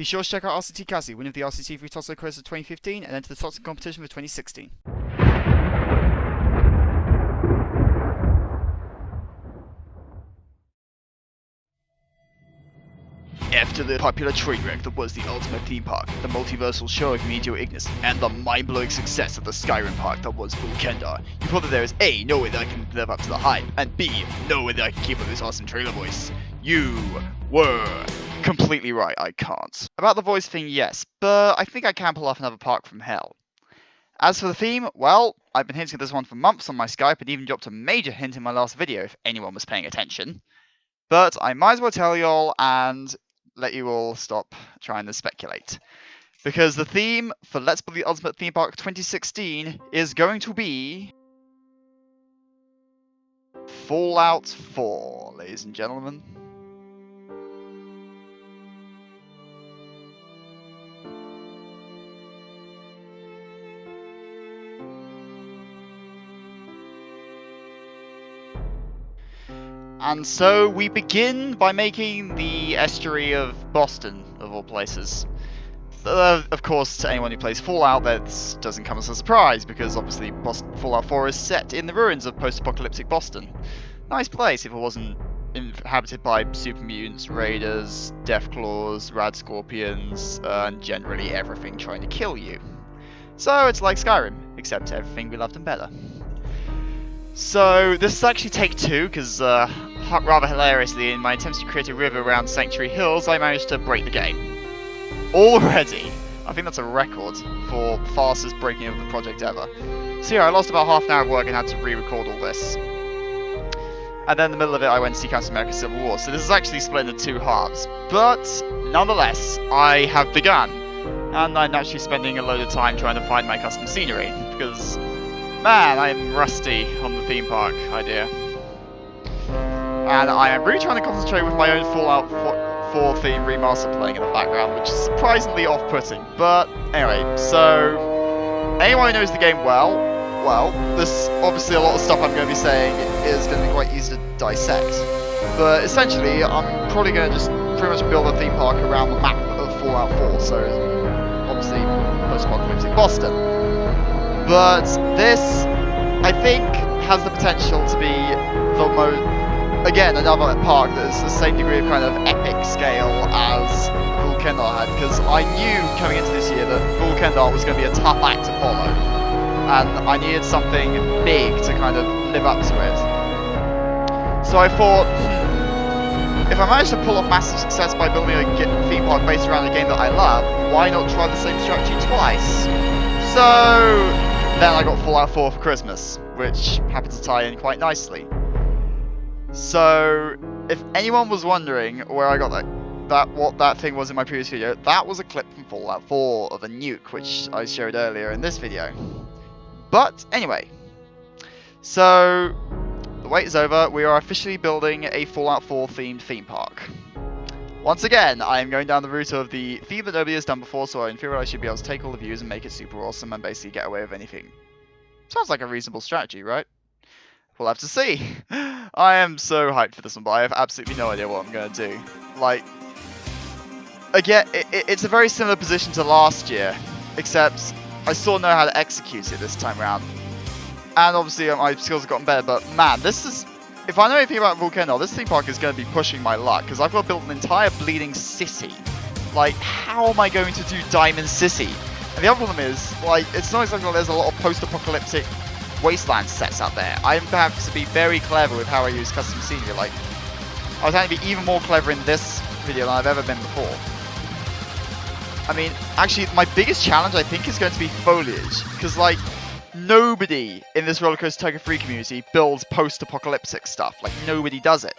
Be sure to check out RCT3, winner of the RCT3 Tosso Quiz of 2015 and enter the Toxic competition for 2016. After the popular train wreck that was the ultimate theme park, the multiversal show of Meteor Ignis, and the mind-blowing success of the Skyrim park that was Vulkendar, you thought that there is A, no way that I can live up to the hype, and B, no way that I can keep up this awesome trailer voice. You were completely right, I can't. About the voice thing, yes, but I think I can pull off another park from hell. As for the theme, well, I've been hinting at this one for months on my Skype and even dropped a major hint in my last video if anyone was paying attention. But I might as well tell you all and let you all stop trying to speculate. Because the theme for Let's Build the Ultimate Theme Park 2016 is going to be Fallout 4, ladies and gentlemen. And so we begin by making the estuary of Boston, of all places. Of course, to anyone who plays Fallout, that doesn't come as a surprise, because obviously Fallout 4 is set in the ruins of post-apocalyptic Boston. Nice place if it wasn't inhabited by super mutants, raiders, deathclaws, rad scorpions, and generally everything trying to kill you. So it's like Skyrim, except everything we loved and better. So this is actually take two, because rather hilariously, in my attempts to create a river around Sanctuary Hills, I managed to break the game. Already! I think that's a record for fastest breaking of the project ever. So yeah, I lost about half an hour of work and had to re-record all this. And then in the middle of it, I went to see Captain America Civil War, so this is actually split into two halves. But, nonetheless, I have begun. And I'm actually spending a load of time trying to find my custom scenery, because man, I'm rusty on the theme park idea. And I am really trying to concentrate with my own Fallout 4 theme remaster playing in the background, which is surprisingly off-putting. But anyway, so anyone who knows the game well, there's obviously a lot of stuff I'm going to be saying is going to be quite easy to dissect. But essentially, I'm probably going to just pretty much build a theme park around the map of Fallout 4, so obviously post-apocalyptic Boston. But this, I think, has the potential to be the most, again, another park that's the same degree of kind of epic scale as Vulkendar had, because I knew coming into this year that Vulkendar was going to be a tough act to follow, and I needed something big to kind of live up to it. So I thought, if I manage to pull off massive success by building a theme park based around a game that I love, why not try the same strategy twice? So then I got Fallout 4 for Christmas, which happened to tie in quite nicely. So, if anyone was wondering where I got what that thing was in my previous video, that was a clip from Fallout 4 of a nuke, which I showed earlier in this video. But anyway, so the wait is over. We are officially building a Fallout 4 themed theme park. Once again, I am going down the route of the theme that nobody has done before, so in theory I should be able to take all the views and make it super awesome and basically get away with anything. Sounds like a reasonable strategy, right? We'll have to see. I am so hyped for this one, but I have absolutely no idea what I'm going to do. Like, again, it's a very similar position to last year, except I still know how to execute it this time around. And obviously my skills have gotten better, but man, this is... If I know anything about Vulkendar, this theme park is going to be pushing my luck, because I've got to build an entire bleeding city. Like, how am I going to do Diamond City? And the other problem is, like, it's not exactly like there's a lot of post-apocalyptic wasteland sets out there. I have to be very clever with how I use custom scenery. Like, I was having to be even more clever in this video than I've ever been before. I mean, actually, my biggest challenge, I think, is going to be Foliage, because, like, nobody in this Rollercoaster Tycoon 3 community builds post-apocalyptic stuff. Like, nobody does it.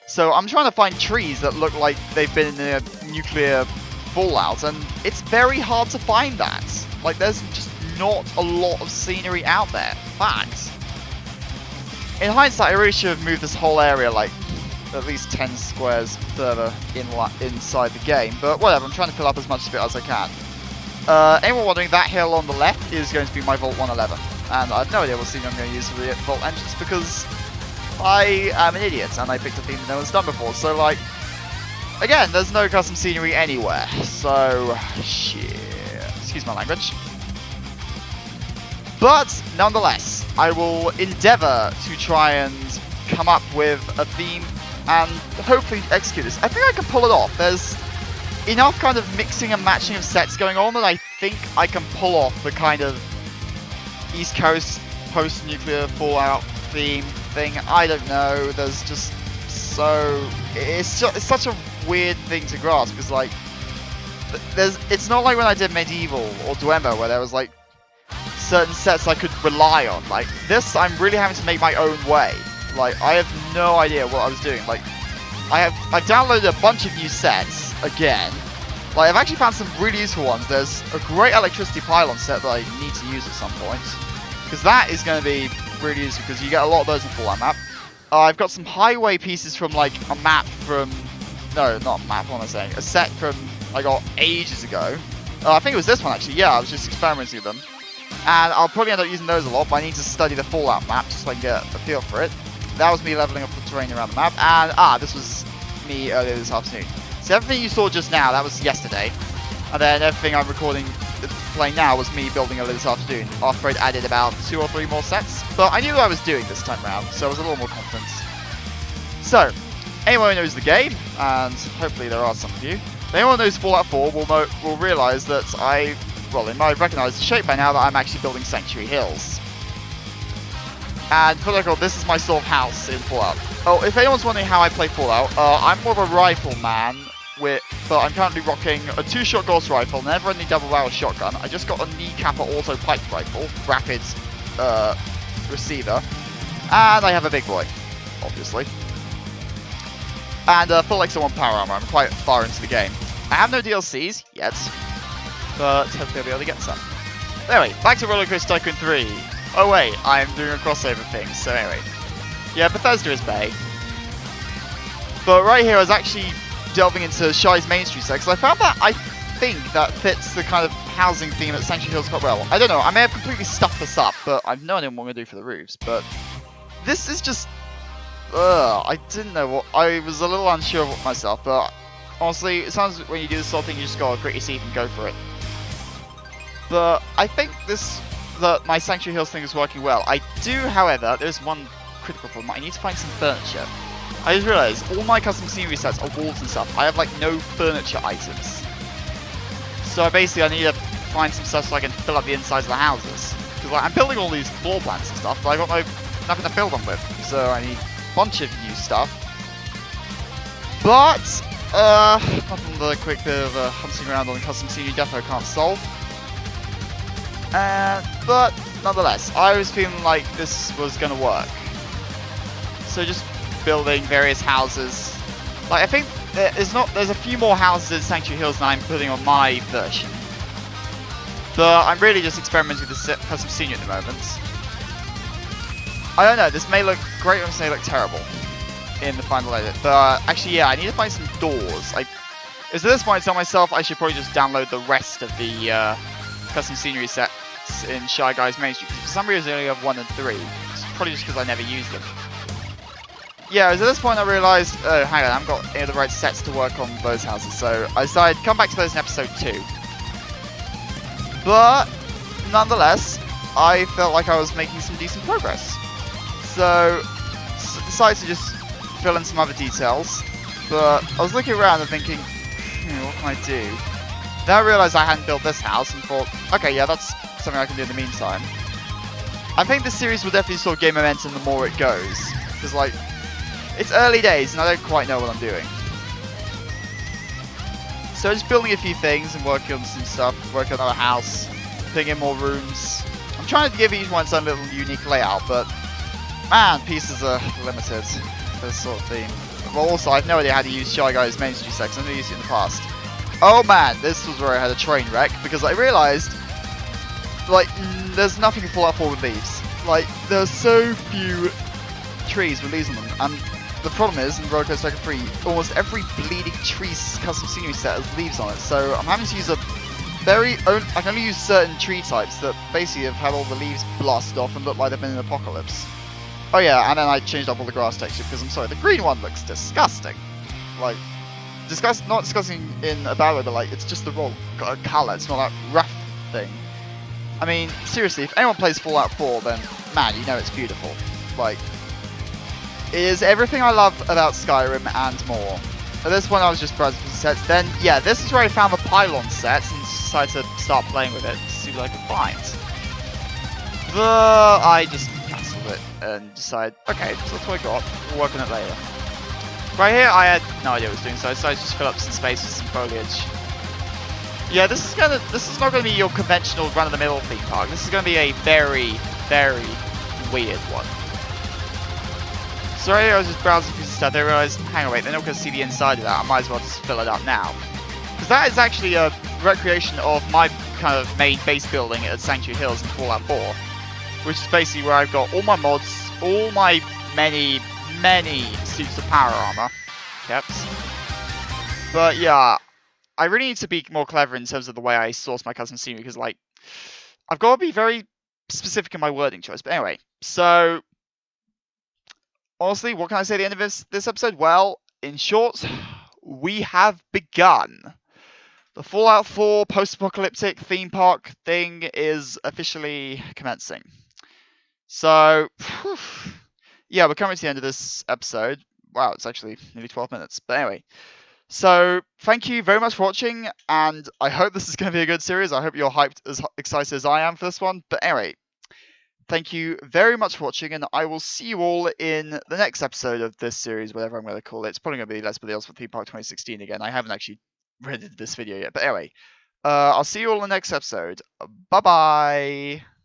So I'm trying to find trees that look like they've been in a nuclear fallout, and it's very hard to find that. Like, there's just not a lot of scenery out there. Fact. In hindsight, I really should have moved this whole area, like, at least 10 squares further inside the game, but whatever, I'm trying to fill up as much of it as I can. Anyone wondering, that hill on the left is going to be my Vault 111, and I have no idea what scene I'm going to use for the Vault entrance, because I am an idiot, and I picked a theme that no one's done before, so, like, again, there's no custom scenery anywhere, so shit. Excuse my language. But nonetheless, I will endeavour to try and come up with a theme and hopefully execute this. I think I can pull it off. There's enough kind of mixing and matching of sets going on that I think I can pull off the kind of East Coast post-nuclear Fallout theme thing. I don't know. There's just it's such a weird thing to grasp because like it's not like when I did Medieval or Dwemer where there was like certain sets I could rely on. Like this, I'm really having to make my own way. Like I have no idea what I was doing. Like I've downloaded a bunch of new sets again. Like I've actually found some really useful ones. There's a great electricity pylon set that I need to use at some point because that is going to be really useful because you get a lot of those in Fallout map. I've got some highway pieces from like a map from no, not a map. What am I saying? A set from I got ages ago. I think it was this one actually. Yeah, I was just experimenting with them, and I'll probably end up using those a lot. But I need to study the Fallout map just so I can get a feel for it. That was me leveling up the terrain around the map, and this was me earlier this afternoon. So everything you saw just now, that was yesterday, and then everything I'm playing now was me building earlier this afternoon. After I'd added about 2 or 3 more sets, but I knew what I was doing this time around, so I was a little more confident. So, anyone who knows the game, and hopefully there are some of you, if anyone who knows Fallout 4 will realise that they might recognise the shape by now that I'm actually building Sanctuary Hills. And for the record, this is my sort of house in Fallout. Oh, if anyone's wondering how I play Fallout, I'm more of a rifleman, but I'm currently rocking a 2-shot Gauss rifle, never only double-barrel shotgun. I just got a kneecapper auto pipe rifle, rapid receiver, and I have a big boy, obviously. And full XO1 power armor. I'm quite far into the game. I have no DLCs yet, but hopefully I'll be able to get some. Anyway, back to Roller Coaster Tycoon 3. Oh wait, I'm doing a crossover thing, so anyway. Yeah, Bethesda is Bay. But right here I was actually delving into Shy's Main Street set, because I found that I think that fits the kind of housing theme at Sanctuary Hills quite well. I don't know, I may have completely stuffed this up, but I've no idea what I'm going to do for the roofs, but this is just... I didn't know what... I was a little unsure of myself, but honestly, it sounds when you do this sort of thing, you just gotta grit your teeth and go for it. But I think that my Sanctuary Hills thing is working well. I do, however, there's one critical problem. I need to find some furniture. I just realised all my custom scenery sets are walls and stuff. I have like no furniture items. So I need to find some stuff so I can fill up the insides of the houses. Because like, I'm building all these floor plans and stuff, but I got nothing to fill them with. So I need a bunch of new stuff. But nothing that a quick bit of hunting around on the custom scenery defo can't solve. But nonetheless, I was feeling like this was gonna work. So just building various houses. Like I think there's a few more houses in Sanctuary Hills than I'm putting on my version. But I'm really just experimenting with the custom scenery at the moment. I don't know, this may look great or this may look terrible in the final edit. But actually yeah, I need to find some doors. It was at this point I tell myself I should probably just download the rest of the custom scenery sets in Shy Guy's Main Street. For some reason I only have 1 and 3. It's probably just because I never used them. Yeah, at this point I realised, oh hang on, I haven't got any of the right sets to work on those houses, so I decided to come back to those in episode 2. But, nonetheless, I felt like I was making some decent progress. So, decided to just fill in some other details, but I was looking around and thinking, what can I do? Then I realised I hadn't built this house and thought, okay, yeah, that's something I can do in the meantime. I think this series will definitely sort of gain momentum the more it goes, because like, it's early days and I don't quite know what I'm doing. So just building a few things and working on some stuff, working on another house, putting in more rooms. I'm trying to give each one its own little unique layout, but man, pieces are limited for this sort of theme. Well, also, I have no idea how to use Shy Guy's Main Street section. I've never used it in the past. Oh man, this was where I had a train wreck, because I realised, like, there's nothing in Fallout 4 with leaves. Like, there's so few trees with leaves on them, and the problem is, in Roller Coaster Tycoon 3, almost every bleeding tree custom scenery set has leaves on it, so I'm having to use I can only use certain tree types that basically have had all the leaves blasted off and look like they've been in an apocalypse. Oh yeah, and then I changed up all the grass texture, because I'm sorry, the green one looks disgusting. Like, not discussing in a bad way, but like it's just the raw colour. It's not that rough thing. I mean, seriously, if anyone plays Fallout 4, then man, you know it's beautiful. Like, it is everything I love about Skyrim and more. At this point, I was just browsing for sets. Then, yeah, this is where I found the pylon set and decided to start playing with it to see what I could find. But I just cancelled it and decided, okay, so that's what I got. We'll work on it later. Right here, I had no idea what I was doing, so I decided to just fill up some space with some foliage. Yeah, this is not gonna be your conventional run-of-the-mill theme park. This is gonna be a very, very weird one. Sorry, I was just browsing through stuff. I realised, hang on, wait, they're not gonna see the inside of that. I might as well just fill it up now, because that is actually a recreation of my kind of main base building at Sanctuary Hills in Fallout 4, which is basically where I've got all my mods, all my many suits of power armor kept. But yeah, I really need to be more clever in terms of the way I source my custom scenery, because like I've got to be very specific in my wording choice. But anyway, so honestly, what can I say at the end of this episode? Well, in short, we have begun. The Fallout 4 post-apocalyptic theme park thing is officially commencing. So, yeah, we're coming to the end of this episode. Wow, it's actually nearly 12 minutes. But anyway, so thank you very much for watching, and I hope this is going to be a good series. I hope you're hyped, as excited as I am for this one. But anyway, thank you very much for watching, and I will see you all in the next episode of this series, whatever I'm going to call it. It's probably going to be Let's Play the for Theme Park 2016 again. I haven't actually rendered this video yet. But anyway, I'll see you all in the next episode. Bye-bye!